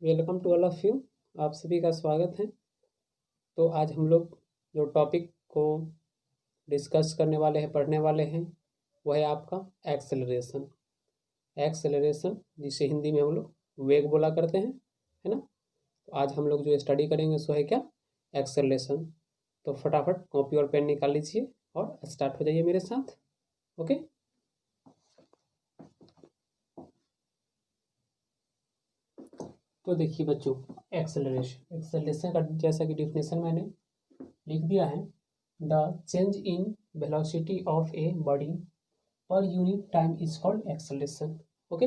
Welcome to all of you. आप सभी का स्वागत है। तो आज हम लोग जो टॉपिक को डिस्कस करने वाले हैं, पढ़ने वाले हैं, वह है आपका एक्सेलरेशन। एक्सेलरेशन जिसे हिंदी में हम लोग वेग बोला करते हैं, है ना। तो आज हम लोग जो स्टडी करेंगे सो है क्या, एक्सेलरेशन। तो फटाफट कॉपी और पेन निकाल लीजिए और स्टार्ट हो जाइए मेरे साथ। ओके। तो देखिए बच्चों, एक्सेलरेशन का जैसा कि डिफिनेशन मैंने लिख दिया है, the change in velocity of a body per unit time is called acceleration. Okay.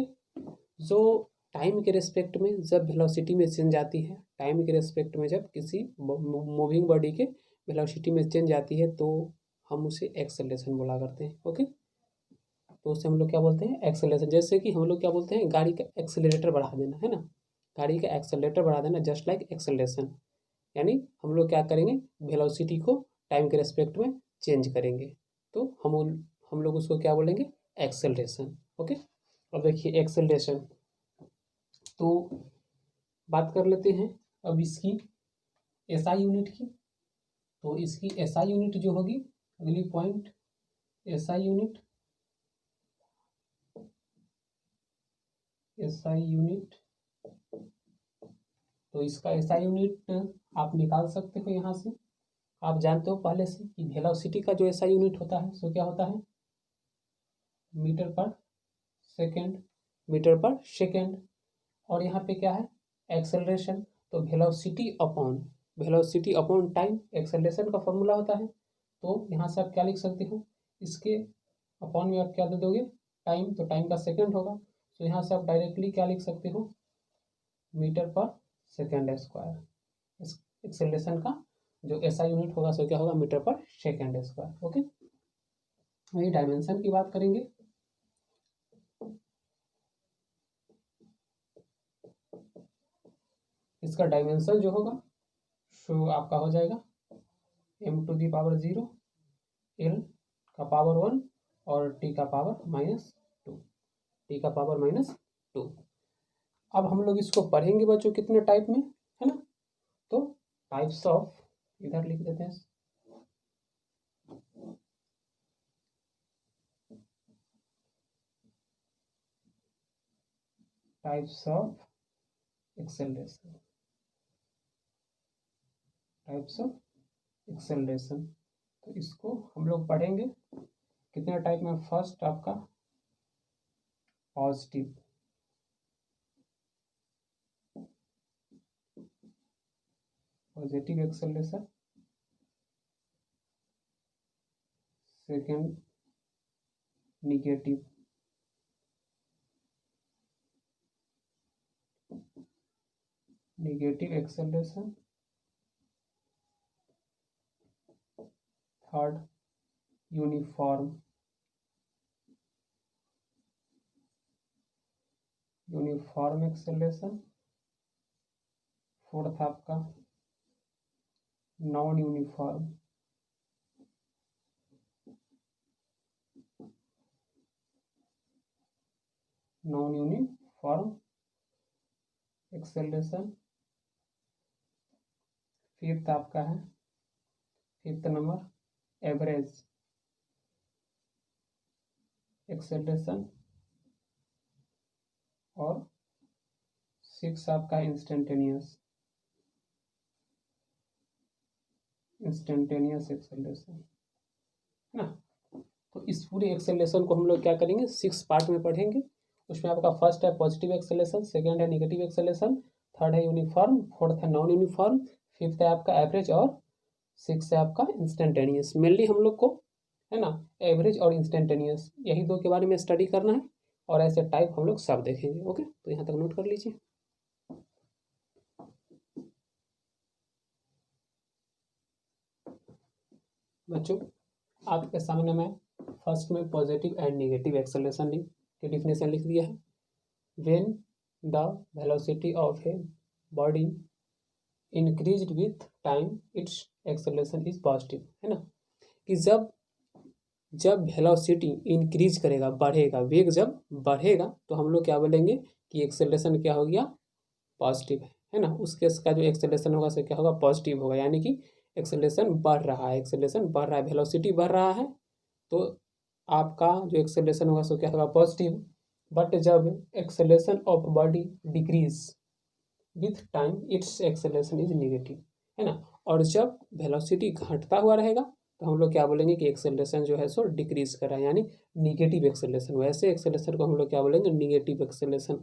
जो टाइम के रेस्पेक्ट में जब वेलोसिटी में चेंज आती है, टाइम के रेस्पेक्ट में जब किसी मूविंग बॉडी के वेलोसिटी में चेंज आती है तो हम उसे एक्सेलरेशन बोला करते हैं। ओके। तो उससे हम लोग क्या बोलते हैं, एक्सेलरेशन। जैसे कि हम लोग क्या बोलते हैं, गाड़ी का एक्सेलरेटर बढ़ा देना, है ना। गाड़ी का एक्सेलरेटर बढ़ा देना जस्ट लाइक एक्सेलरेशन। यानी हम लोग क्या करेंगे, वेलोसिटी को टाइम के रेस्पेक्ट में चेंज करेंगे तो हम लोग उसको क्या बोलेंगे, एक्सेलरेशन। ओके। अब देखिए एक्सेलरेशन, तो बात कर लेते हैं अब इसकी एसआई यूनिट की। तो इसकी एसआई यूनिट जो होगी, अगली point, SI unit, SI unit. तो इसका एसआई यूनिट आप निकाल सकते हो यहाँ से। आप जानते हो पहले से कि वेलोसिटी का जो एसआई यूनिट होता है सो क्या होता है, मीटर पर सेकेंड, मीटर पर सेकेंड। और यहाँ पे क्या है, एक्सेलरेशन। तो वेलोसिटी अपॉन टाइम एक्सेलरेशन का फॉर्मूला होता है। तो यहाँ से आप क्या लिख सकते हो, इसके अपॉन में आप क्या दे दोगे, टाइम। तो टाइम का सेकेंड होगा, तो यहाँ से आप डायरेक्टली क्या लिख सकते हो, मीटर पर सेकेंड स्क्वायर। एक्सेलरेशन का जो एसआई यूनिट होगा सो क्या होगा, मीटर पर सेकेंड स्क्वायर। ओके। वही डायमेंशन की बात करेंगे। इसका डायमेंशन जो होगा सो आपका हो जाएगा m⁻0, l का पावर 1 और t का पावर -2, t का पावर -2। अब हम लोग इसको पढ़ेंगे बच्चों कितने टाइप में, है ना। तो टाइप्स ऑफ, इधर लिख देते हैं, types of acceleration, types of acceleration. तो इसको हम लोग पढ़ेंगे कितने टाइप में। फर्स्ट आपका positive, positive acceleration. Second negative, negative acceleration. Third uniform, uniform acceleration. Fourth आपका non uniform, non uniform acceleration. Fifth आपका है, फिफ्थ नंबर एवरेज एक्सेलरेशन। और सिक्स आपका इंस्टेंटेनियस, इंस्टेंटेनियस एक्सेलरेशन, है ना। तो इस पूरे एक्सेलरेशन को हम लोग क्या करेंगे, 6 पार्ट में पढ़ेंगे। उसमें आपका फर्स्ट है पॉजिटिव एक्सेलरेशन, सेकंड है नेगेटिव एक्सेलरेशन, थर्ड है यूनिफॉर्म, फोर्थ है नॉन यूनिफॉर्म, फिफ्थ है आपका एवरेज और सिक्स है आपका इंस्टेंटेनियस। मेनली हम लोग को, है ना, एवरेज और इंस्टेंटेनियस यही दो के बारे में स्टडी करना है। और ऐसे टाइप हम लोग सब देखेंगे। ओके, तो यहाँ तक नोट कर लीजिए बच्चों। आपके सामने मैं फर्स्ट में पॉजिटिव एंड नेगेटिव एक्सेलरेशन की डिफिनेशन लिख दिया है। When the velocity of a body increased with time it's acceleration is positive, है ना। कि जब जब वेलोसिटी इंक्रीज करेगा, बढ़ेगा, वेग जब बढ़ेगा तो हम लोग क्या बोलेंगे कि एक्सेलरेशन क्या हो गया, पॉजिटिव है ना, उस केस का जो एक्सेलरेशन होगा सो क्या होगा, पॉजिटिव होगा, यानी कि एक्सेलरेशन बढ़ रहा है, एक्सेलरेशन बढ़ रहा है, वेलोसिटी बढ़ रहा है, तो आपका जो एक्सेलरेशन होगा सो क्या होगा, पॉजिटिव। बट जब acceleration of body decrease with time it's acceleration is negative, है ना, और जब वेलोसिटी घटता हुआ रहेगा तो हम लोग क्या बोलेंगे कि एक्सेलरेशन जो है सो डिक्रीज कर रहा है, यानी निगेटिव एक्सेलरेशन। वैसे एक्सेलरेशन को हम लोग क्या बोलेंगे, निगेटिव एक्सेलरेशन।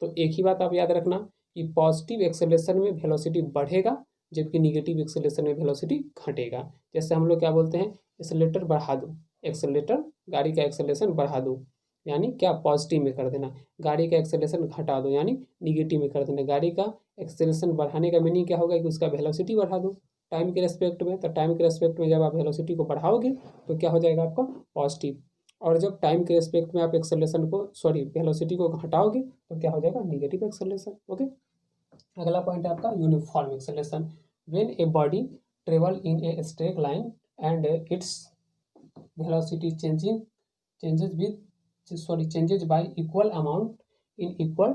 तो एक ही बात आप याद रखना कि पॉजिटिव एक्सेलरेशन में वेलोसिटी बढ़ेगा, जबकि निगेटिव एक्सेलरेशन में वेलोसिटी घटेगा। जैसे हम लोग क्या बोलते हैं, एक्सेलरेटर बढ़ा दो, एक्सेलरेटर गाड़ी का एक्सेलरेशन बढ़ा दो, यानी क्या, पॉजिटिव में कर देना। गाड़ी का एक्सेलरेशन घटा दो, यानी निगेटिव में कर देना। गाड़ी का एक्सेलरेशन बढ़ाने का मीनिंग क्या होगा कि उसका वेलोसिटी बढ़ा दो टाइम के रेस्पेक्ट में। तो टाइम के रेस्पेक्ट में जब आप वेलोसिटी को बढ़ाओगे तो क्या हो जाएगा आपका, पॉजिटिव। और जब टाइम के रेस्पेक्ट में आप एक्सेलरेशन को, सॉरी, वेलोसिटी को घटाओगे तो क्या हो जाएगा, निगेटिव एक्सेलरेशन। ओके, अगला पॉइंट है आपका uniform acceleration. When a body travel in a straight line and its velocity changes by equal amount in equal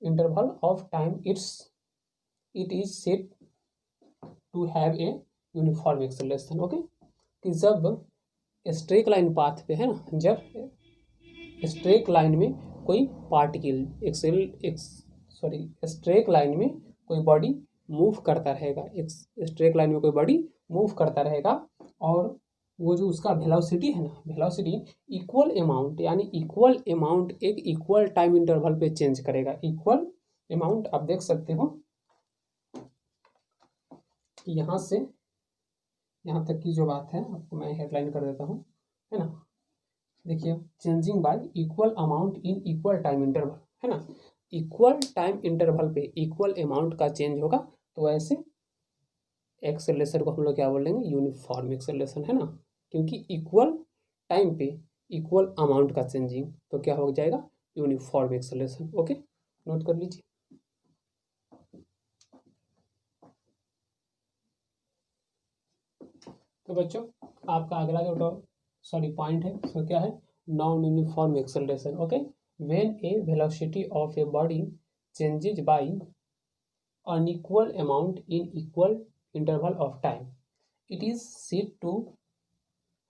interval of time, it is said to have a uniform acceleration। Okay, कि जब straight line path पे है ना, जब straight line में कोई particle straight line में कोई बॉडी मूव करता रहेगा, स्ट्रेट लाइन में कोई बॉडी मूव करता रहेगा, और वो जो उसका वेलोसिटी है ना, वेलोसिटी इक्वल अमाउंट, यानी इक्वल अमाउंट एक इक्वल टाइम इंटरवल पे चेंज करेगा। इक्वल अमाउंट आप देख सकते हो कि यहाँ से यहाँ तक की जो बात है, आपको मैं हेडलाइन कर देता हूँ, है ना। देखिए, changing by equal amount in equal time interval, है ना, इक्वल टाइम इंटरवल पे इक्वल अमाउंट का चेंज होगा, तो ऐसे एक्सेलरेशन को हम लोग क्या बोलेंगे, यूनिफॉर्म एक्सेलरेशन, है ना, क्योंकि इक्वल टाइम पे इक्वल अमाउंट का चेंजिंग, तो क्या हो जाएगा, यूनिफॉर्म एक्सेलरेशन। ओके, नोट कर लीजिए। तो बच्चों, आपका अगला जो पॉइंट है तो क्या है, non uniform acceleration. Okay, when a velocity of a body changes by unequal amount in equal interval of time, it is said to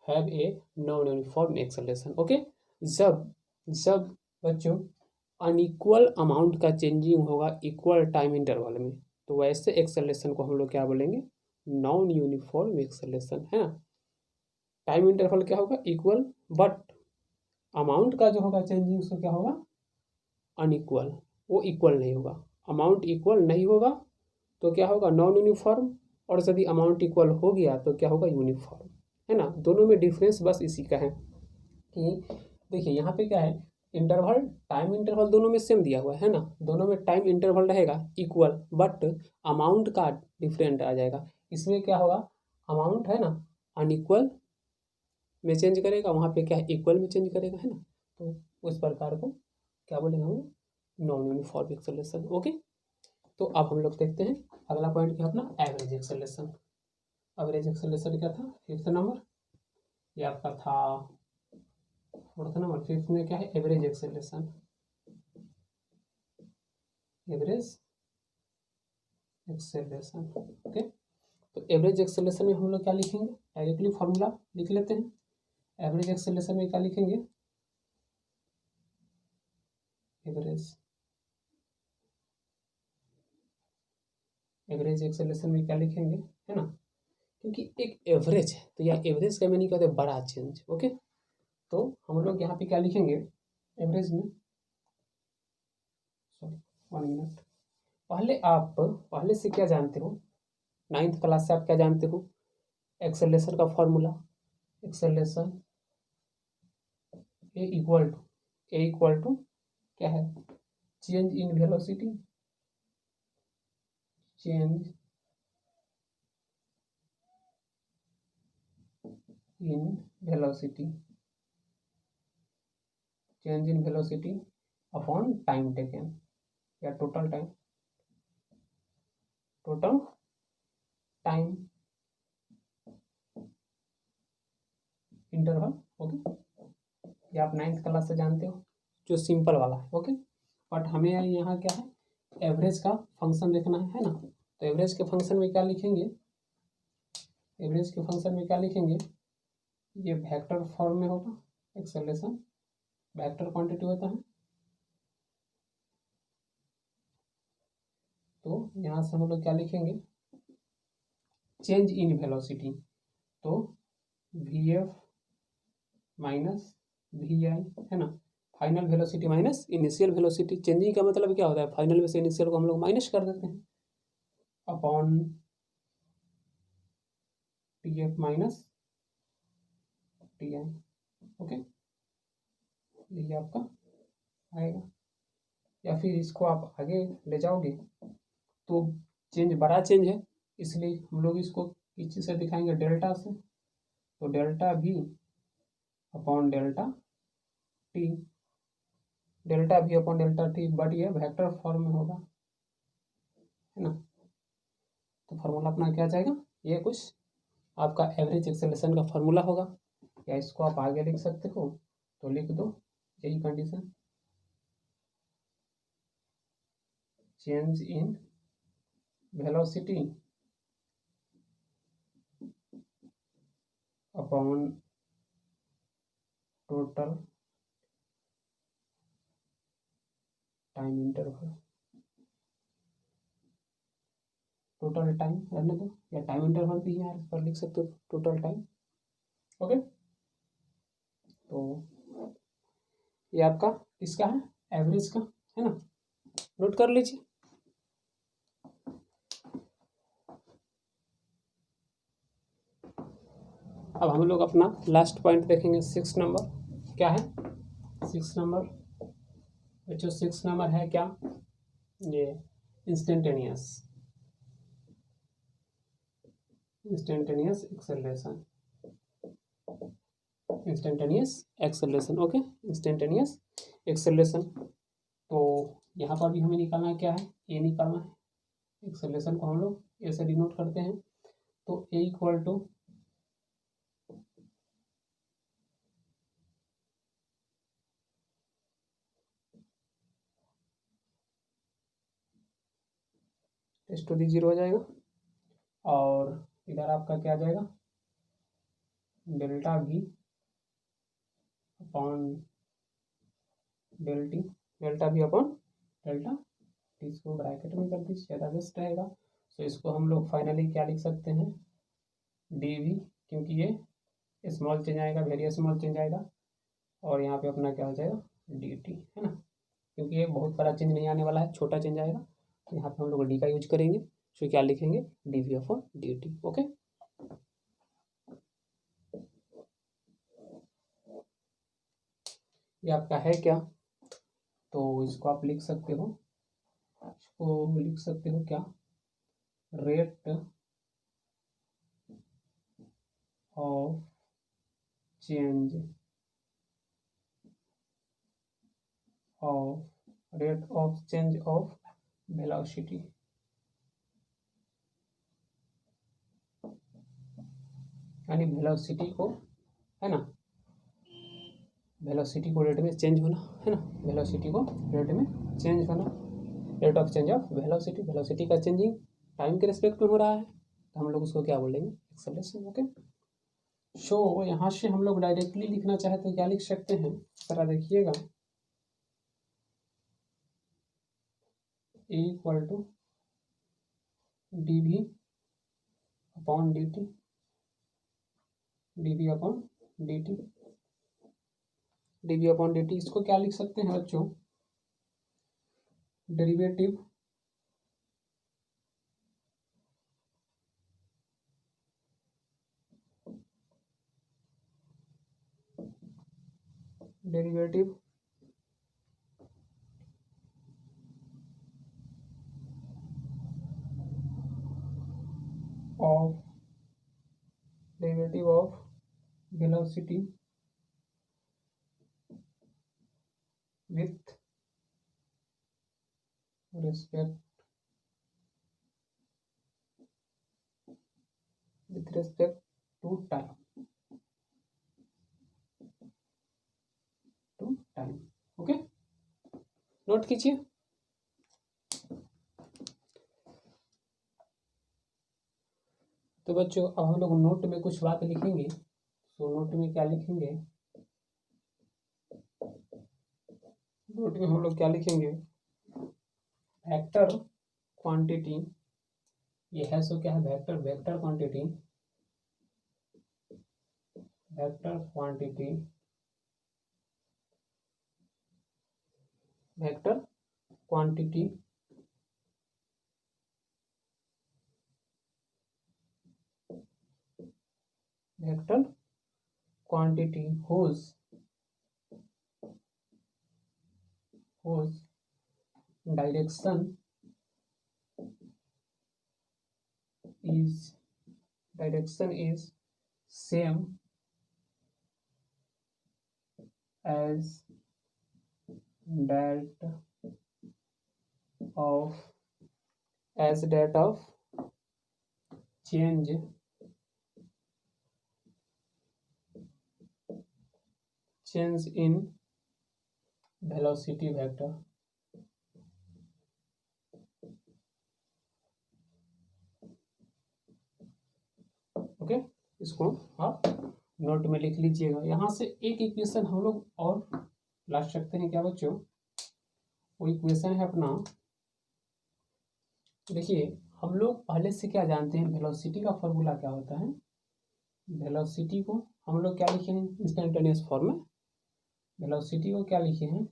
have a non-uniform acceleration। Okay, जब जब बच्चों अनइक्वल अमाउंट का changing होगा equal time interval में, तो वैसे acceleration को हम लोग क्या बोलेंगे, नॉन यूनिफॉर्म एक्सेलरेशन, है ना। टाइम इंटरवल क्या होगा, इक्वल, बट अमाउंट का जो होगा चेंजिंग उसको क्या होगा, अनइक्वल, वो इक्वल नहीं होगा। अमाउंट इक्वल नहीं होगा तो क्या होगा, नॉन यूनिफॉर्म, और यदि अमाउंट इक्वल हो गया तो क्या होगा, यूनिफॉर्म, है ना। दोनों में डिफरेंस बस इसी का है कि देखिए यहाँ पे क्या है, इंटरवल, टाइम इंटरवल दोनों में सेम दिया हुआ है ना, दोनों में टाइम इंटरवल रहेगा इक्वल, बट अमाउंट का डिफरेंट आ जाएगा। इसमें क्या होगा, अमाउंट है ना अनइक्वल में चेंज करेगा, वहाँ पे क्या है, इक्वल में चेंज करेगा, है ना। तो उस प्रकार को क्या बोलेंगे हम, नॉन यूनिफॉर्म एक्सेलरेशन। ओके, तो अब हम लोग देखते हैं अगला पॉइंट क्या अपना, एवरेज एक्सेलरेशन। एवरेज एक्सेलरेशन क्या था, फिफ्थ नंबर, ये आपका था फोर्थ नंबर। फिफ्थ में क्या है, average acceleration. Average acceleration, okay. तो एवरेज एक्सेलरेशन में हम लोग क्या लिखेंगे, डायरेक्टली फॉर्मूला लिख लेते हैं। एवरेज एक्सेलरेशन में क्या लिखेंगे, एवरेज एक्सेलरेशन में क्या लिखेंगे, है ना, क्योंकि एक एवरेज है तो यह एवरेज का मीनिंग कहते हैं बड़ा चेंज। ओके, तो हम लोग यहाँ पे क्या लिखेंगे, एवरेज में, सॉरी 1 मिनट, पहले से क्या जानते हो, 9th क्लास से आप क्या जानते हो, एक्सेलरेशन का formula, acceleration a equal to क्या है, change in velocity, change in velocity, change in velocity upon time taken, या टोटल टाइम इंटरवल। ओके, ये आप 9th क्लास से जानते हो, जो सिंपल वाला है। ओके, बट हमें यहाँ क्या है, एवरेज का फंक्शन देखना है ना। तो एवरेज के फंक्शन में क्या लिखेंगे, एवरेज के फंक्शन में क्या लिखेंगे, ये वेक्टर फॉर्म में होगा, एक्सेलरेशन वेक्टर क्वांटिटी होता है। तो यहाँ से हम लोग क्या लिखेंगे, चेंज इन वेलोसिटी, तो वी एफ माइनस वी आई, है ना, final velocity minus initial velocity. Changing का मतलब क्या होता है, फाइनल में से इनिशियल को हम लोग माइनस कर देते हैं, upon T F minus T I. Okay, ये आपका आएगा। या फिर इसको आप आगे ले जाओगे तो चेंज बड़ा चेंज है, इसलिए हम लोग इसको किस चीज़ से दिखाएंगे, डेल्टा से। तो डेल्टा भी अपॉन डेल्टा टी, डेल्टा भी अपॉन डेल्टा टी, बट ये वेक्टर फॉर्म में होगा, है ना। तो फार्मूला अपना क्या जाएगा, ये कुछ आपका एवरेज एक्सेलरेशन का फार्मूला होगा, या इसको आप आगे लिख सकते हो तो लिख दो, यही condition, change in velocity upon total time interval, total time रहने दो, या टाइम इंटरवल भी यहाँ पर लिख सकते हो, टोटल टाइम। ओके, तो ये आपका किसका है, एवरेज का, है ना, नोट कर लीजिए। अब हम लोग अपना लास्ट पॉइंट देखेंगे, 6 नंबर क्या है, 6 नंबर बच्चों, 6 नंबर है क्या, ये instantaneous, instantaneous acceleration, instantaneous acceleration. Okay, instantaneous acceleration. तो यहाँ पर भी हमें निकालना क्या है, ए निकालना है। एक्सेलरेशन को हम लोग ए से डिनोट करते हैं, तो a equal to tends to the zero हो जाएगा, और इधर आपका क्या आ जाएगा, डेल्टा भी अपॉन डेल्टी, डेल्टा भी अपॉन डेल्टा, इसको ब्रैकेट में कर दीजिए, ज़्यादा बेस्ट रहेगा। तो इसको हम लोग फाइनली क्या लिख सकते हैं, डी वी, क्योंकि ये स्मॉल चेंज आएगा, वेरी स्मॉल चेंज आएगा, और यहाँ पे अपना क्या हो जाएगा, डी टी, है ना, क्योंकि ये बहुत बड़ा चेंज नहीं आने वाला है, छोटा चेंज आएगा, तो यहाँ पे हम लोग डी का यूज करेंगे। तो क्या लिखेंगे, D we upon D T. Okay, ये आपका है क्या, तो इसको आप लिख सकते हो, इसको लिख सकते हो क्या, rate of change of rate of change of velocity, यानी वेलोसिटी को, है ना, वेलोसिटी को रेट में चेंज होना, है ना, वेलोसिटी को रेट में चेंज होना, rate of change of velocity, velocity का चेंजिंग टाइम के रिस्पेक्ट में हो रहा है, तो हम लोग उसको क्या बोलेंगे, एक्सेलरेशन। ओके, सो यहाँ से हम लोग डायरेक्टली लिखना चाहे तो क्या लिख सकते हैं, जरा देखिएगा, a equal to d we upon D t, d we upon D t, d we upon D t, इसको क्या लिख सकते हैं बच्चों, derivative derivative of derivative of velocity with respect to time, okay, note कीजिए। तो बच्चों अब हम लोग नोट में कुछ बात लिखेंगे। तो नोट में क्या लिखेंगे, नोट में हम लोग क्या लिखेंगे, वेक्टर क्वांटिटी, ये है सो क्या है, vector, vector quantity, vector quantity, vector quantity vector quantity whose direction is same as that of change in velocity vector। Okay, इसको आप नोट में लिख लीजिएगा। यहाँ से एक इक्वेशन हम लोग और ला सकते हैं क्या बच्चों, वो इक्वेशन है अपना, देखिए हम लोग पहले से क्या जानते हैं, वेलोसिटी का फॉर्मूला क्या होता है, वेलोसिटी को हम लोग क्या लिखे हैं इंस्टेंटेनियस फॉर्म में, वेलोसिटी को क्या लिखे हैं,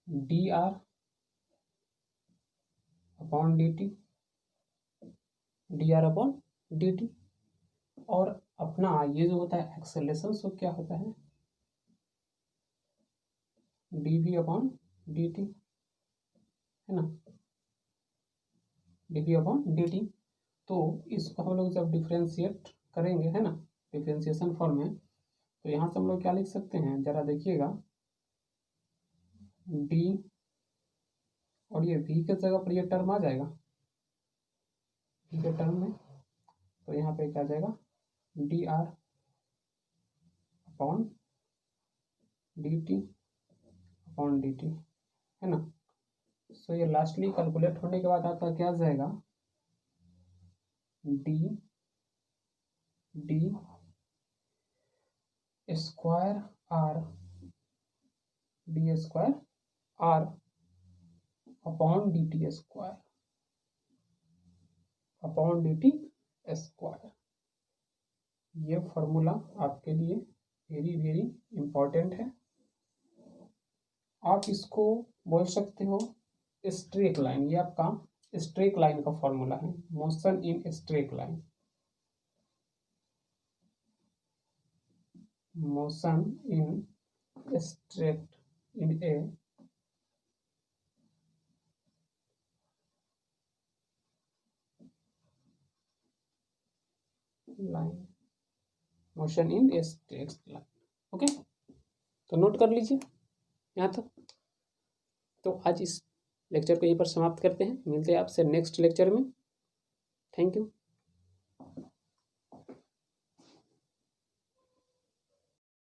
D R upon D t, D R upon D T, और अपना ये जो होता है एक्सेलरेशन सो क्या होता है, D we upon D T, है ना, D we upon D T. तो इसको हम लोग जब डिफ्रेंशिएट करेंगे, है ना, डिफ्रेंशिएशन फॉर्म में, तो यहाँ से हम लोग क्या लिख सकते हैं, जरा देखिएगा, डी और ये वी के जगह पर ये टर्म आ जाएगा, वी के टर्म में, तो यहाँ पे क्या आ जाएगा, D R upon D T upon D T, है ना। सो ये लास्टली कैलकुलेट होने के बाद आपका क्या आ जाएगा, d square r, d square r upon D t square upon D t square. ये फॉर्मूला आपके लिए वेरी वेरी इम्पोर्टेंट है। आप इसको बोल सकते हो स्ट्रेक लाइन, ये आपका स्ट्रेक लाइन का फॉर्मूला है, motion in straight line, motion in straight in a line, motion in straight line. Okay, तो नोट कर लीजिए यहाँ तक। तो आज इस लेक्चर को यहीं पर समाप्त करते हैं, मिलते हैं आपसे नेक्स्ट लेक्चर में। Thank you.